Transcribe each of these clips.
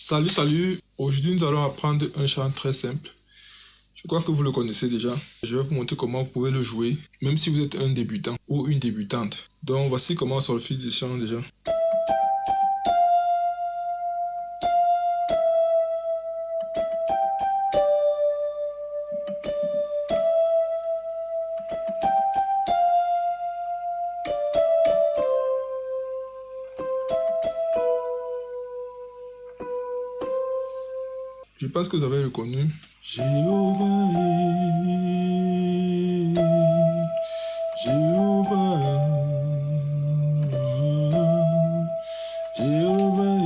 Salut. Aujourd'hui, nous allons apprendre un chant très simple. Je crois que vous le connaissez déjà. Je vais vous montrer comment vous pouvez le jouer, même si vous êtes un débutant ou une débutante. Donc, voici comment on solfège du chant déjà. Je pense que vous avez reconnu. Jéhovah, Jéhovah, Jéhovah,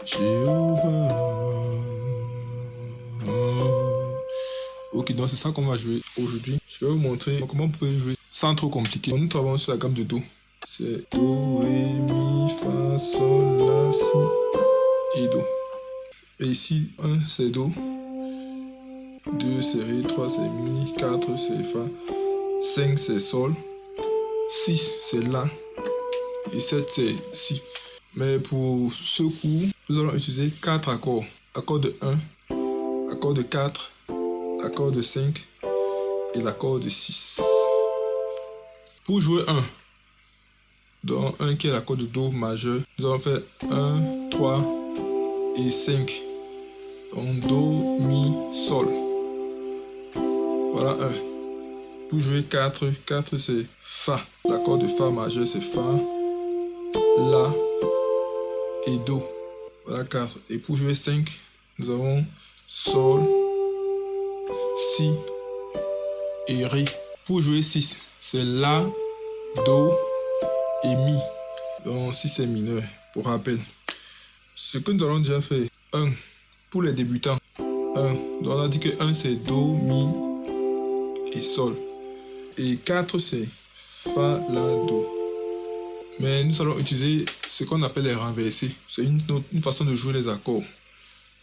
Jéhovah. Ok, donc c'est ça qu'on va jouer aujourd'hui. Je vais vous montrer comment vous pouvez jouer sans trop compliqué. Nous travaillons sur la gamme de Do. C'est Do, Ré, Mi, Fa, Sol, La, Si et Do. Et ici, 1 c'est Do, 2 c'est Ré, 3 c'est Mi, 4 c'est Fa, 5 c'est Sol, 6 c'est La et 7 c'est Si. Mais pour ce cours, nous allons utiliser 4 accords. Accord de 1, accord de 4, accord de 5 et l'accord de 6. Pour jouer 1, dans 1 qui est l'accord de Do majeur, nous allons faire 1, 3 et 5. Donc Do, Mi, Sol. Voilà 1. Pour jouer 4, 4 c'est Fa. L'accord de Fa majeur c'est Fa, La et Do. Voilà 4. Et pour jouer 5, nous avons Sol, Si et Ré. Pour jouer 6, c'est La, Do et Mi. Donc 6 c'est mineur, pour rappel. Ce que nous allons déjà faire, 1 pour les débutants. 1. Donc on a dit que 1 c'est Do, Mi et Sol. Et 4 c'est Fa, La, Do. Mais nous allons utiliser ce qu'on appelle les renversés. C'est une façon de jouer les accords.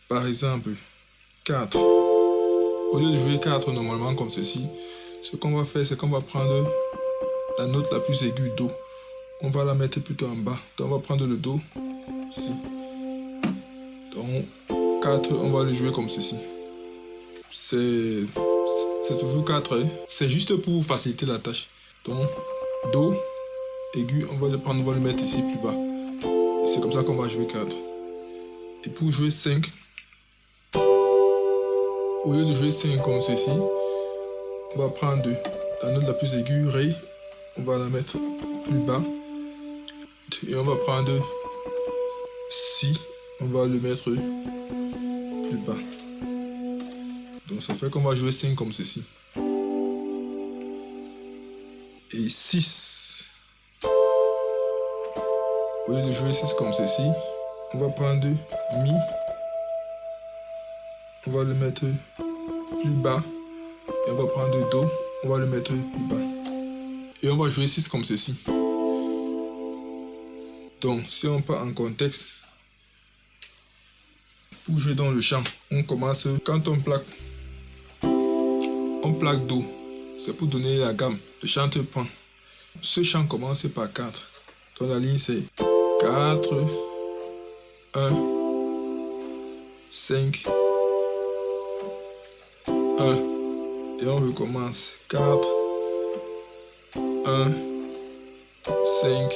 Par exemple, 4. Au lieu de jouer 4 normalement comme ceci, ce qu'on va faire, c'est qu'on va prendre la note la plus aiguë, Do. On va la mettre plutôt en bas. Donc on va prendre le Do, ici. Donc 4, on va le jouer comme ceci. C'est toujours 4. Hein? C'est juste pour faciliter la tâche. Donc Do, aigu, on va le prendre, on va le mettre ici plus bas. C'est comme ça qu'on va jouer 4. Et pour jouer 5, au lieu de jouer 5 comme ceci, on va prendre la note la plus aiguë, Ré, on va la mettre plus bas. Et on va prendre Si, on va le mettre plus bas. Donc ça fait qu'on va jouer 5 comme ceci. Et 6. Au lieu de jouer 6 comme ceci, on va prendre Mi. On va le mettre plus bas. Et on va prendre Do. On va le mettre plus bas. Et on va jouer 6 comme ceci. Donc si on part en contexte, pour jouer dans le chant, on commence quand on plaque Do. C'est pour donner la gamme. Le chanteur prend. Ce chant commence par 4. Donc la ligne c'est 4, 1, 5, 1. Et on recommence 4, 1, 5,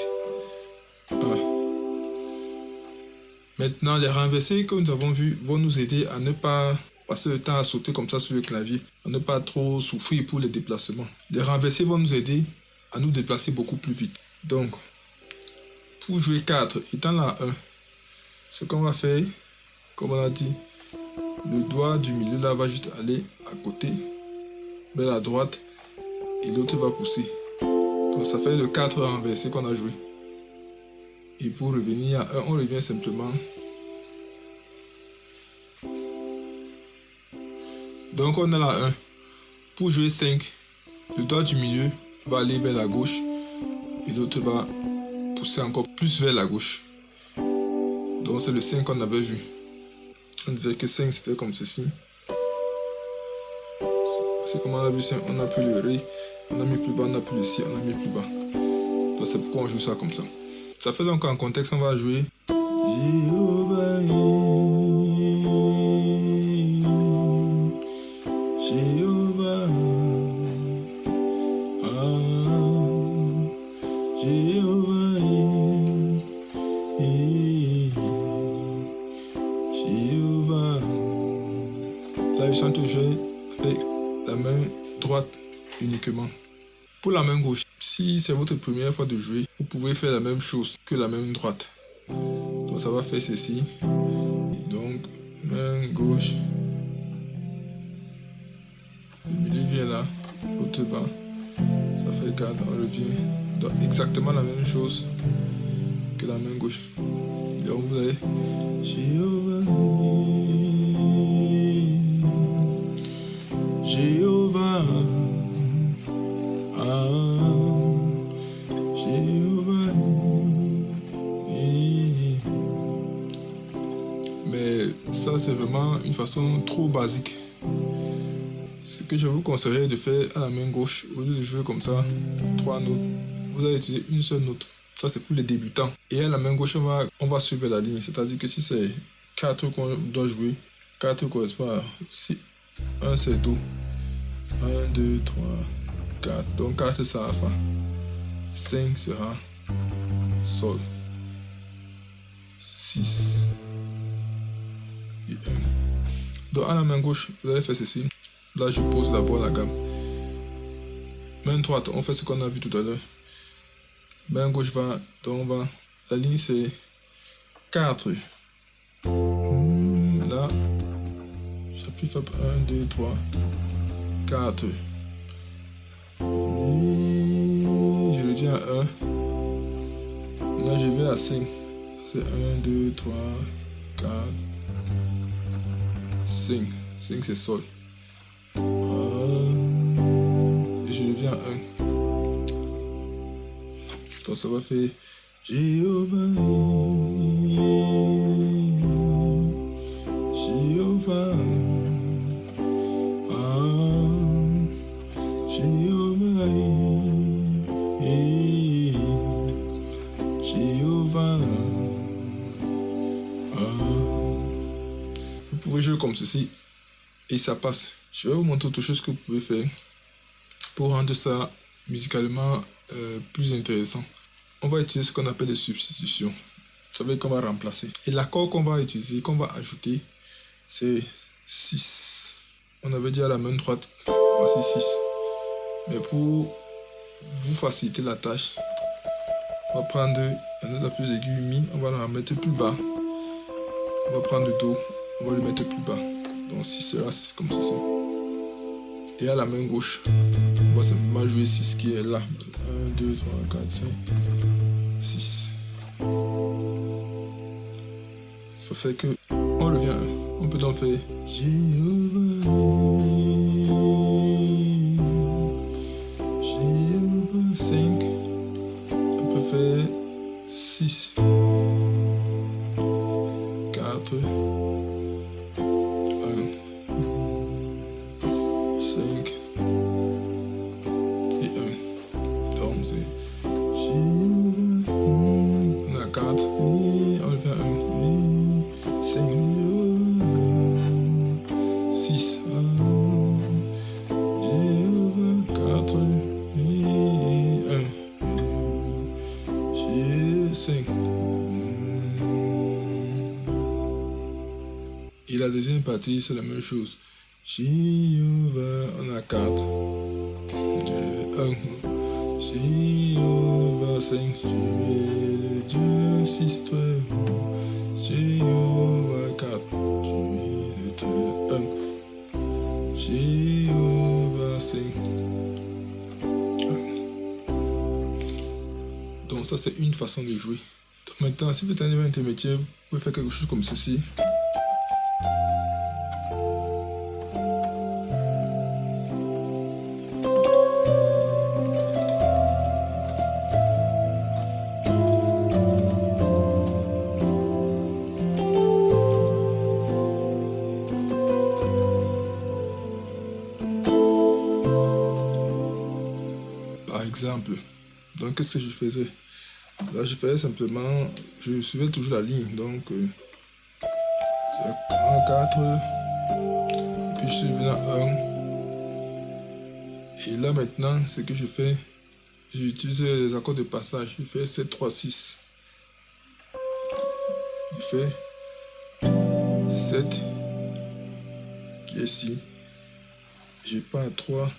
1. Maintenant, les renversés que nous avons vus vont nous aider à ne pas passer le temps à sauter comme ça sur le clavier, à ne pas trop souffrir pour les déplacements. Les renversés vont nous aider à nous déplacer beaucoup plus vite. Donc, pour jouer 4, étant là 1, ce qu'on va faire, comme on a dit, le doigt du milieu là va juste aller à côté, vers la droite, et l'autre va pousser. Donc ça fait le 4 renversé qu'on a joué. Et pour revenir à 1, on revient simplement. Donc on a là 1. Pour jouer 5, le doigt du milieu va aller vers la gauche et l'autre va pousser encore plus vers la gauche. Donc c'est le 5 qu'on avait vu. On disait que 5 c'était comme ceci. C'est comme on a vu 5, on a pris le Ré, on a mis plus bas, on a pris le Si, on a mis plus bas. Donc c'est pourquoi on joue ça comme ça. Ça fait donc en contexte, on va jouer Jéhovah, Jéhovah, Jéhovah, Jéhovah. Là, je chante jouer avec la main droite uniquement. Pour la main gauche, si c'est votre première fois de jouer, vous pouvez faire la même chose que la main droite. Donc ça va faire ceci. Donc, main gauche. Le milieu vient là, l'autre va. Ça fait 4, on revient. Donc exactement la même chose que la main gauche. Donc vous avez Jéhovah, Jéhovah, Jéhovah. Mais ça c'est vraiment une façon trop basique. Ce que je vous conseillerais de faire à la main gauche, au lieu de jouer comme ça, 3 notes, vous allez utiliser une seule note. Ça c'est pour les débutants. Et à la main gauche, on va suivre la ligne. C'est-à-dire que si c'est 4 qu'on doit jouer, 4 correspond à si 1 c'est Do. 1, 2, 3, 4. Donc 4 sera Fa. 5 sera Sol. 6 et 1. Donc à la main gauche, vous allez faire ceci. Là, je pose d'abord la gamme. Main droite, on fait ce qu'on a vu tout à l'heure. Main gauche va, donc on va. La ligne c'est 4. Là, j'appuie Fa 1, 2, 3, 4. Et je le dis à 1. Là, je vais à 5. C'est 1, 2, 3, 4, 5. 5 c'est Sol. Et je reviens à 1. Donc ça va faire Jéhovah, Jéhovah, Jéhovah, Jéhovah. Vous pouvez jouer comme ceci et ça passe. Je vais vous montrer autre chose que vous pouvez faire pour rendre ça musicalement plus intéressant. On va utiliser ce qu'on appelle les substitutions. Vous savez qu'on va remplacer. Et l'accord qu'on va utiliser, qu'on va ajouter, c'est 6. On avait dit à la main droite, voici 6. Mais pour vous faciliter la tâche, on va prendre la note la plus aiguë, Mi, on va la mettre plus bas. On va prendre le Do, on va le mettre plus bas. Donc 6 sera 6 comme ceci. Et à la main gauche, on va simplement jouer 6 qui est là. 1, 2, 3, 4, 5, 6. Ça fait que on revient à 1. On peut donc faire Jéhovah, Jéhovah, 5. On peut faire 6, 4, 5 et 1. Donc c'est Jéhovah. On a 4 et on fait 1. 5, 6, Jéhovah, 4 et 1. Jéhovah, 5. Et la deuxième partie, c'est la même chose. Jéhovah, on a 4. 1. Jéhovah, 5. Tu es le Dieu 6 très haut. Jéhovah, 4. Tu es le Dieu 1. Jéhovah, 5. 1. Donc ça, c'est une façon de jouer. Donc maintenant, si vous êtes un niveau intermédiaire, vous pouvez faire quelque chose comme ceci. Par exemple, donc qu'est-ce que je faisais? Là, je fais simplement, je suivais toujours la ligne. Donc, c'est 1, 4. Et puis, je suis venu à 1. Et là, maintenant, ce que je fais, j'utilise les accords de passage. Je fais 7, 3, 6. Je fais 7 qui est ici. Je prends un 3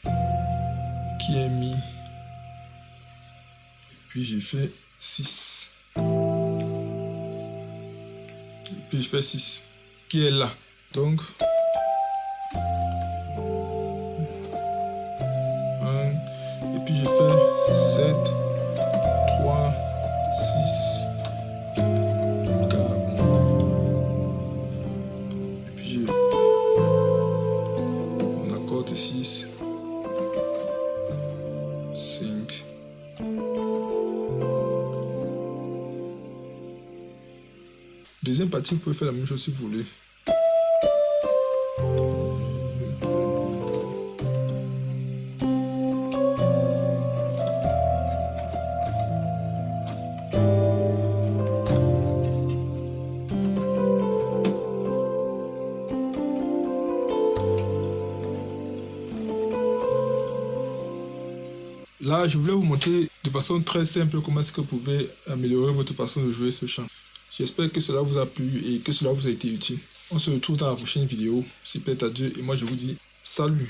qui est mis. Et puis je fais 6. Et puis je fais 6 qui est là. Donc 1. Et puis je fais 7, 3, 6, 4. Et puis on accorde 6, 5. Deuxième partie, vous pouvez faire la même chose si vous voulez. Là, je voulais vous montrer de façon très simple comment est-ce que vous pouvez améliorer votre façon de jouer ce chant. J'espère que cela vous a plu et que cela vous a été utile. On se retrouve dans la prochaine vidéo. Si plaît à Dieu et moi je vous dis salut.